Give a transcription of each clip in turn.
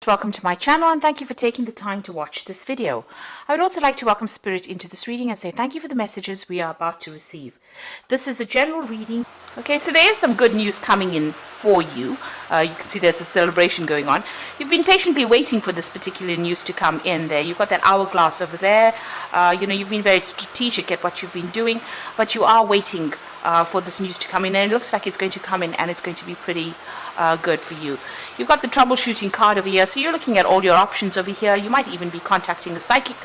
Welcome to my channel and thank you for taking the time to watch this video. I would also like to welcome Spirit into this reading and say thank you for the messages we are about to receive. This is a general reading. Okay, so there is some good news coming in for you. You can see there's a celebration going on. You've been patiently waiting for this particular news to come in there. You've got that hourglass over there. You've been very strategic at what you've been doing, but you are waiting for this news to come in, and it looks like it's going to come in and it's going to be pretty good for you. You've got the troubleshooting card over here, so you're looking at all your options over here. You might even be contacting a psychic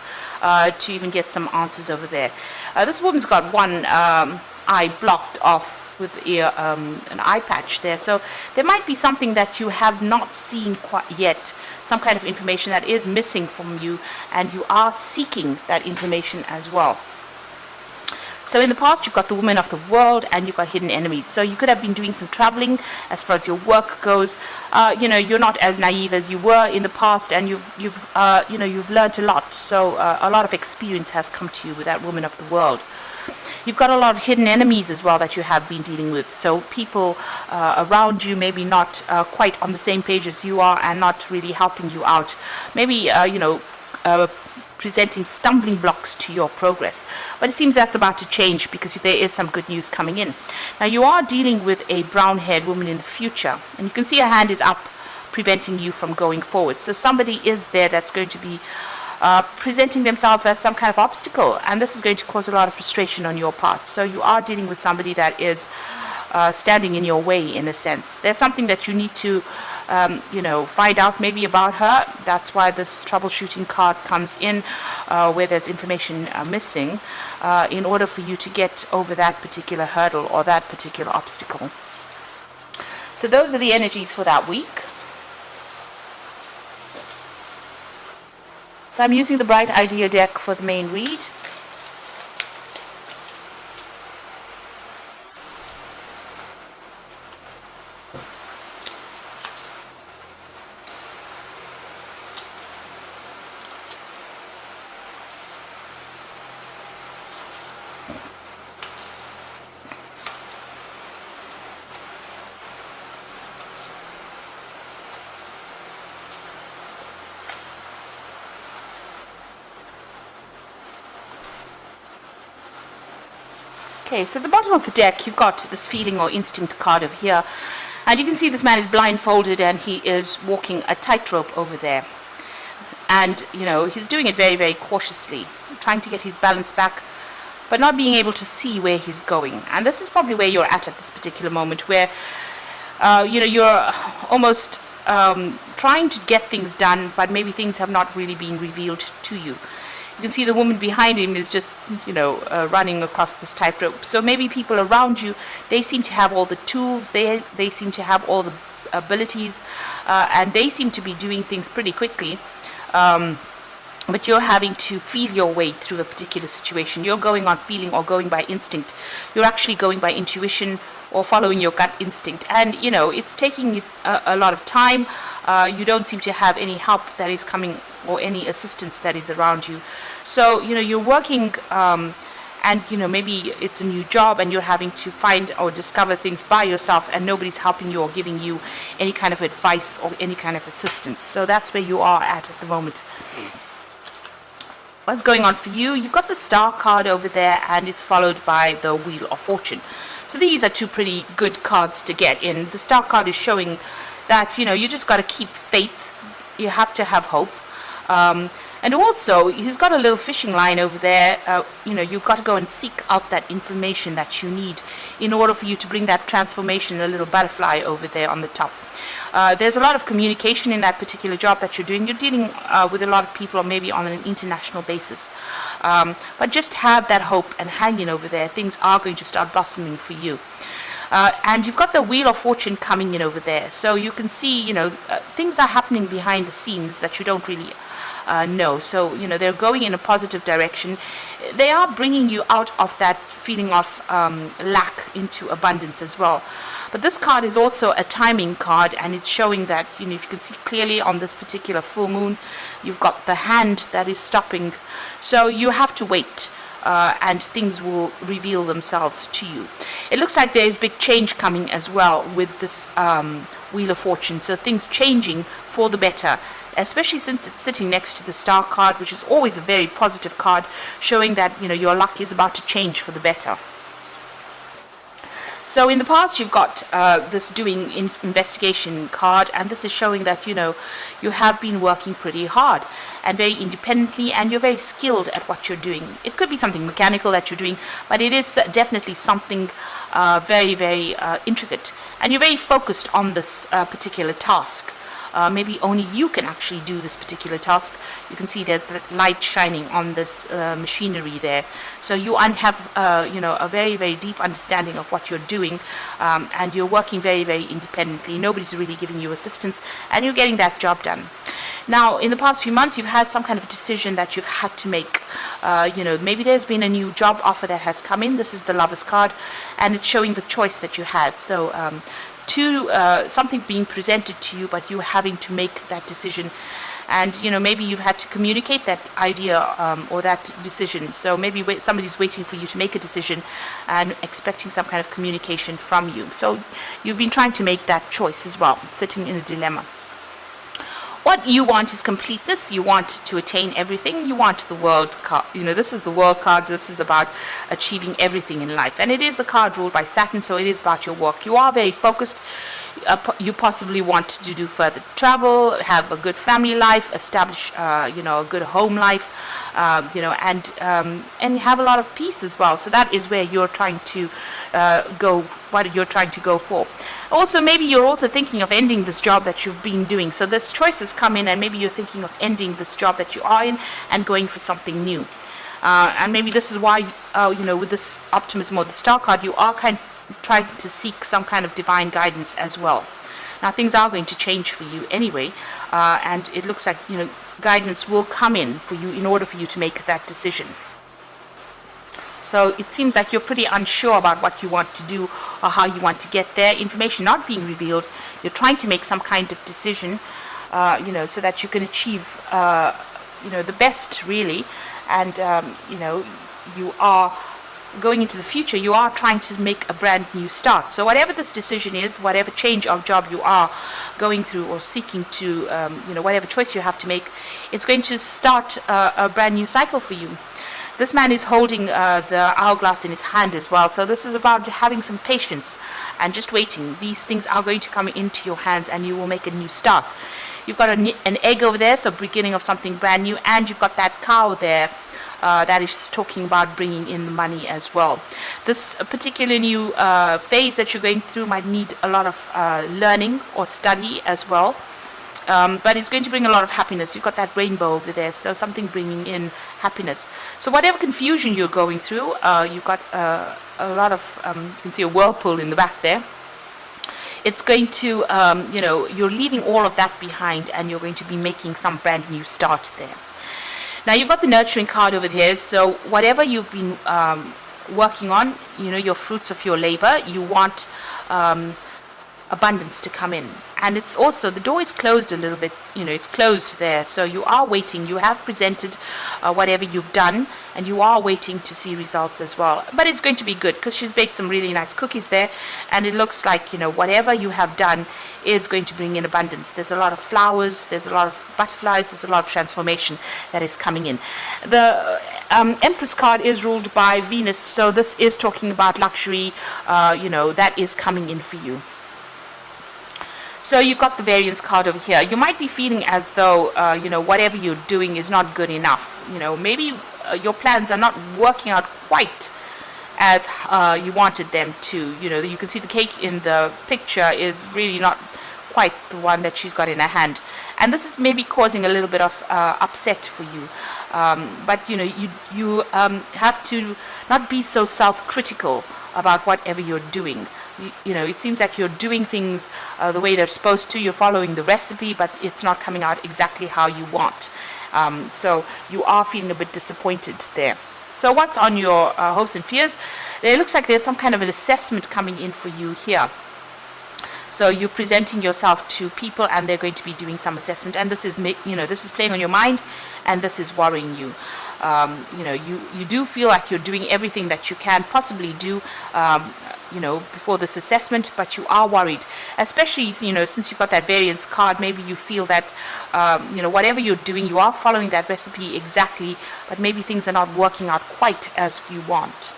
to even get some answers over there. This woman's got one eye blocked off with an eye patch there, so there might be something that you have not seen quite yet, some kind of information that is missing from you, and you are seeking that information as well. So in the past, you've got the woman of the world and you've got hidden enemies. So you could have been doing some traveling as far as your work goes. You're not as naive as you were in the past, and you've learned a lot. So a lot of experience has come to you with that woman of the world. You've got a lot of hidden enemies as well that you have been dealing with. So people around you maybe not quite on the same page as you are and not really helping you out. Maybe, presenting stumbling blocks to your progress. But it seems that's about to change because there is some good news coming in. Now you are dealing with a brown-haired woman in the future, and you can see her hand is up preventing you from going forward. So somebody is there that's going to be presenting themselves as some kind of obstacle, and this is going to cause a lot of frustration on your part. So you are dealing with somebody that is standing in your way in a sense. There's something that you need to find out maybe about her. That's why this troubleshooting card comes in, where there's information missing, in order for you to get over that particular hurdle or that particular obstacle. So those are the energies for that week. So I'm using the Bright Idea deck for the main read. Okay, so at the bottom of the deck, you've got this feeling or instinct card over here. And you can see this man is blindfolded and he is walking a tightrope over there. And, he's doing it very, very cautiously, trying to get his balance back, but not being able to see where he's going. And this is probably where you're at this particular moment, where, you're almost trying to get things done, but maybe things have not really been revealed to you. You can see the woman behind him is just, running across this tightrope. So maybe people around you, they seem to have all the tools, they seem to have all the abilities, and they seem to be doing things pretty quickly. But you're having to feel your way through a particular situation. You're going on feeling or going by instinct. You're actually going by intuition or following your gut instinct. And, it's taking a lot of time. You don't seem to have any help that is coming or any assistance that is around you. So, you're working and, maybe it's a new job and you're having to find or discover things by yourself, and nobody's helping you or giving you any kind of advice or any kind of assistance. So that's where you are at the moment. What's going on for you? You've got the Star card over there, and it's followed by the Wheel of Fortune. So these are two pretty good cards to get in. The Star card is showing that, you just got to keep faith. You have to have hope. And also, he's got a little fishing line over there. You've got to go and seek out that information that you need in order for you to bring that transformation, a little butterfly over there on the top. There's a lot of communication in that particular job that you're doing. You're dealing with a lot of people, or maybe on an international basis. But just have that hope and hang in over there. Things are going to start blossoming for you. And you've got the Wheel of Fortune coming in over there. So you can see, things are happening behind the scenes that you don't really know. So, they're going in a positive direction. They are bringing you out of that feeling of lack into abundance as well. But this card is also a timing card, and it's showing that, if you can see clearly on this particular full moon, you've got the hand that is stopping. So you have to wait. And things will reveal themselves to you. It looks like there is big change coming as well with this Wheel of Fortune. So things changing for the better especially since it's sitting next to the star card, which is always a very positive card, showing that, you know, your luck is about to change for the better. So in the past, you've got this doing investigation card, and this is showing that, you know, you have been working pretty hard and very independently, and you're very skilled at what you're doing. It could be something mechanical that you're doing, but it is definitely something very, very intricate, and you're very focused on this particular task. Maybe only you can actually do this particular task. You can see there's the light shining on this machinery there. So you have, you know, a very, very deep understanding of what you're doing, and you're working very, very independently. Nobody's really giving you assistance, and you're getting that job done. Now, in the past few months, you've had some kind of decision that you've had to make. You know, maybe there's been a new job offer that has come in. This is the Lover's card, and it's showing the choice that you had. So something being presented to you, but you having to make that decision, and you know, maybe you've had to communicate that idea or that decision. So maybe somebody's waiting for you to make a decision and expecting some kind of communication from you. So you've been trying to make that choice as well, sitting in a dilemma. What you want is completeness. You want to attain everything. You want the world card. You know, this is the world card. This is about achieving everything in life. And it is a card ruled by Saturn, so it is about your work. You are very focused. You possibly want to do further travel, have a good family life, establish, you know, a good home life, you know, and have a lot of peace as well. So that is where you're trying to go, what you're trying to go for. Also, maybe you're also thinking of ending this job that you've been doing. So this choices come in, and maybe you're thinking of ending this job that you are in and going for something new. And maybe this is why, you know, with this optimism or the star card, you are kind of trying to seek some kind of divine guidance as well. Now, things are going to change for you anyway, and it looks like, you know, guidance will come in for you in order for you to make that decision. So it seems like you're pretty unsure about what you want to do or how you want to get there. Information not being revealed. You're trying to make some kind of decision, you know, so that you can achieve, you know, the best really. And, you know, you are going into the future, you are trying to make a brand new start. So whatever this decision is, whatever change of job you are going through or seeking to, you know, whatever choice you have to make, it's going to start a brand new cycle for you. This man is holding the hourglass in his hand as well. So this is about having some patience and just waiting. These things are going to come into your hands, and you will make a new start. You've got an egg over there, so beginning of something brand new, and you've got that cow there. That is talking about bringing in the money as well. This particular new phase that you're going through might need a lot of learning or study as well, but it's going to bring a lot of happiness. You've got that rainbow over there, so something bringing in happiness. So whatever confusion you're going through, you've got a lot of, you can see a whirlpool in the back there. It's going to, you know, you're leaving all of that behind, and you're going to be making some brand new start there. Now, you've got the nurturing card over here, so whatever you've been working on, you know, your fruits of your labor, you want abundance to come in. And it's also, the door is closed a little bit, you know, it's closed there, so you are waiting. You have presented whatever you've done, and you are waiting to see results as well. But it's going to be good, because she's baked some really nice cookies there, and it looks like, you know, whatever you have done is going to bring in abundance. There's a lot of flowers, there's a lot of butterflies, there's a lot of transformation that is coming in. The Empress card is ruled by Venus, so this is talking about luxury, you know, that is coming in for you. So you've got the variance card over here. You might be feeling as though, you know, whatever you're doing is not good enough. You know, maybe your plans are not working out quite as you wanted them to. You know, you can see the cake in the picture is really not quite the one that she's got in her hand. And this is maybe causing a little bit of upset for you. But, you know, you have to not be so self-critical about whatever you're doing. You know, it seems like you're doing things the way they're supposed to. You're following the recipe, but it's not coming out exactly how you want. So you are feeling a bit disappointed there. So what's on your hopes and fears? It looks like there's some kind of an assessment coming in for you here. So you're presenting yourself to people, and they're going to be doing some assessment. And this is, you know, this is playing on your mind, and this is worrying you. you do feel like you're doing everything that you can possibly do, before this assessment, but you are worried, especially, since you've got that variance card. Maybe you feel that, whatever you're doing, you are following that recipe exactly, but maybe things are not working out quite as you want.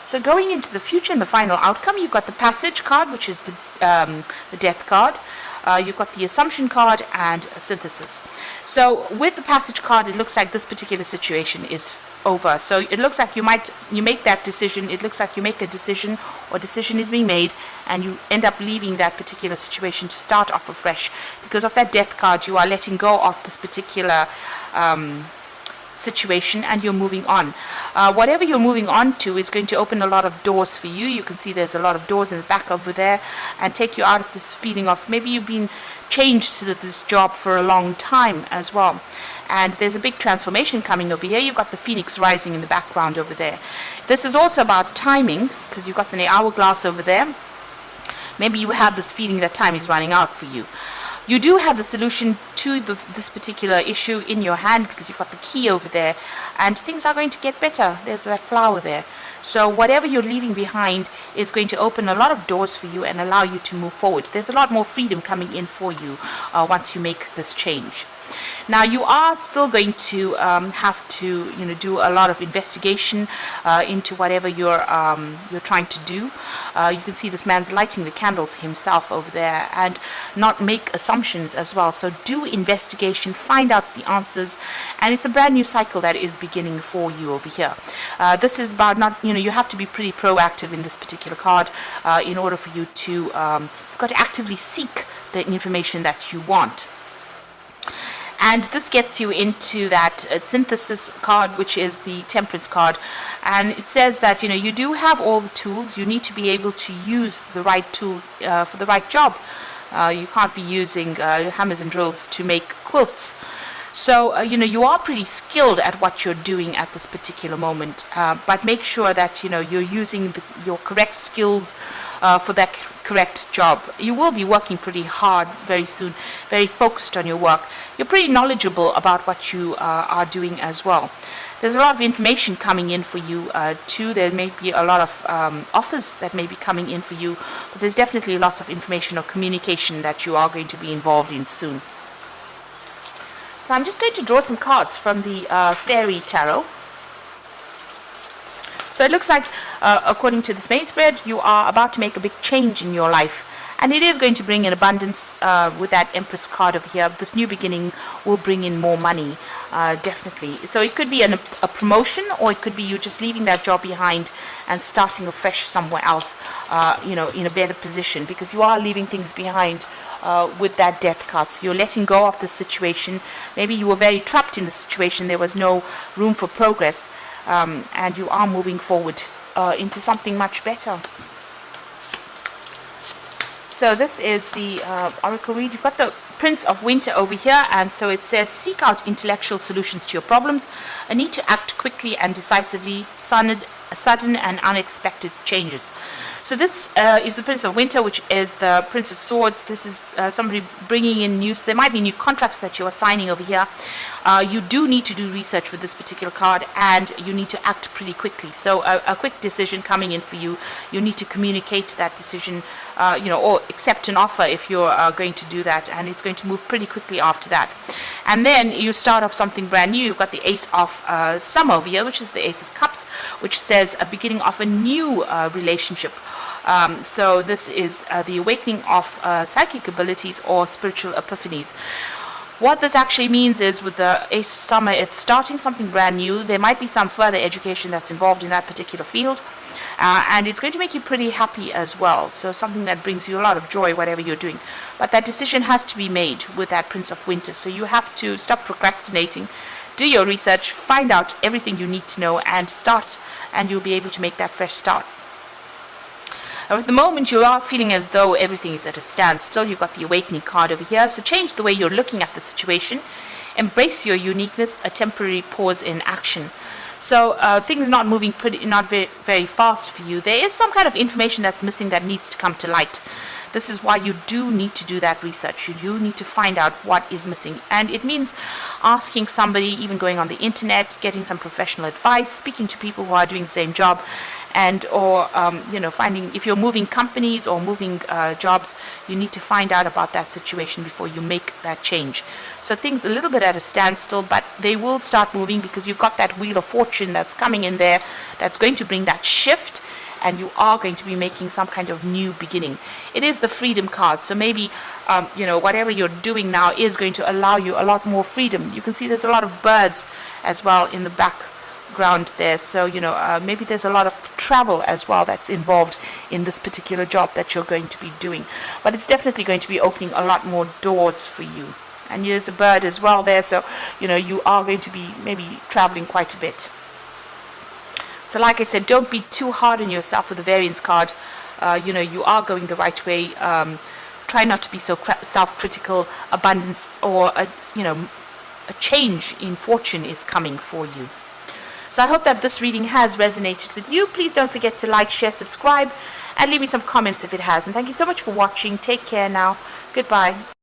So going into the future and the final outcome, you've got the passage card, which is the death card. You've got the assumption card and a synthesis. So with the passage card, it looks like this particular situation is over. So it looks like you make that decision. It looks like you make a decision, or decision is being made, and you end up leaving that particular situation to start off afresh. Because of that death card, you are letting go of this particular situation, and you're moving on. Whatever you're moving on to is going to open a lot of doors for you. You can see there's a lot of doors in the back over there, and take you out of this feeling of maybe you've been changed to this job for a long time as well. And there's a big transformation coming over here. You've got the phoenix rising in the background over there. This is also about timing, because you've got the hourglass over there. Maybe you have this feeling that time is running out for you. You do have the solution to this particular issue in your hand, because you've got the key over there, and things are going to get better. There's that flower there. So whatever you're leaving behind is going to open a lot of doors for you and allow you to move forward. There's a lot more freedom coming in for you once you make this change. Now, you are still going to have to, do a lot of investigation into whatever you're trying to do. You can see this man's lighting the candles himself over there, and not make assumptions as well. So do investigation, find out the answers, and it's a brand new cycle that is beginning for you over here. This is about you have to be pretty proactive in this particular card in order for you to, you've got to actively seek the information that you want. And this gets you into that synthesis card, which is the temperance card. And it says that, you do have all the tools. You need to be able to use the right tools for the right job. You can't be using hammers and drills to make quilts. So, you are pretty skilled at what you're doing at this particular moment. But make sure that, you're using your correct skills for that correct job. You will be working pretty hard very soon, very focused on your work. You're pretty knowledgeable about what you are doing as well. There's a lot of information coming in for you too. There may be a lot of offers that may be coming in for you, but there's definitely lots of information or communication that you are going to be involved in soon. So I'm just going to draw some cards from the Fairy Tarot. So it looks like, according to this main spread, you are about to make a big change in your life. And it is going to bring in abundance with that Empress card over here. This new beginning will bring in more money, definitely. So it could be a promotion, or it could be you just leaving that job behind and starting afresh somewhere else, in a better position, because you are leaving things behind with that death card. So you're letting go of the situation. Maybe you were very trapped in the situation. There was no room for progress, and you are moving forward into something much better. So this is the Oracle read. You've got the Prince of Winter over here, and so it says, seek out intellectual solutions to your problems, a need to act quickly and decisively, sudden and unexpected changes. So this is the Prince of Winter, which is the Prince of Swords. This is somebody bringing in news. There might be new contracts that you are signing over here. You do need to do research with this particular card, and you need to act pretty quickly. So a quick decision coming in for you. You need to communicate that decision, or accept an offer if you're going to do that, and it's going to move pretty quickly after that. And then you start off something brand new. You've got the Ace of Summer over here, which is the Ace of Cups, which says a beginning of a new relationship. So this is the awakening of psychic abilities or spiritual epiphanies. What this actually means is, with the Ace of Summer, it's starting something brand new. There might be some further education that's involved in that particular field, and it's going to make you pretty happy as well. So something that brings you a lot of joy, whatever you're doing. But that decision has to be made with that Prince of Winter. So you have to stop procrastinating, do your research, find out everything you need to know, and start, and you'll be able to make that fresh start. At the moment, you are feeling as though everything is at a standstill. You've got the Awakening card over here. So change the way you're looking at the situation. Embrace your uniqueness, a temporary pause in action. So things not moving not very fast for you. There is some kind of information that's missing that needs to come to light. This is why you do need to do that research. You do need to find out what is missing. And it means asking somebody, even going on the internet, getting some professional advice, speaking to people who are doing the same job, and or finding, if you're moving companies or moving jobs, you need to find out about that situation before you make that change. So things a little bit at a standstill, but they will start moving because you've got that wheel of fortune that's coming in there, that's going to bring that shift, and you are going to be making some kind of new beginning. It is the freedom card, so maybe whatever you're doing now is going to allow you a lot more freedom. You can see there's a lot of birds as well in the background there, so maybe there's a lot of travel as well that's involved in this particular job that you're going to be doing. But it's definitely going to be opening a lot more doors for you. And there's a bird as well there, so you are going to be maybe traveling quite a bit. So like I said, don't be too hard on yourself with the variance card. You are going the right way. Try not to be so self-critical. Abundance or a change in fortune is coming for you. So I hope that this reading has resonated with you. Please don't forget to like, share, subscribe, and leave me some comments if it has. And thank you so much for watching. Take care now. Goodbye.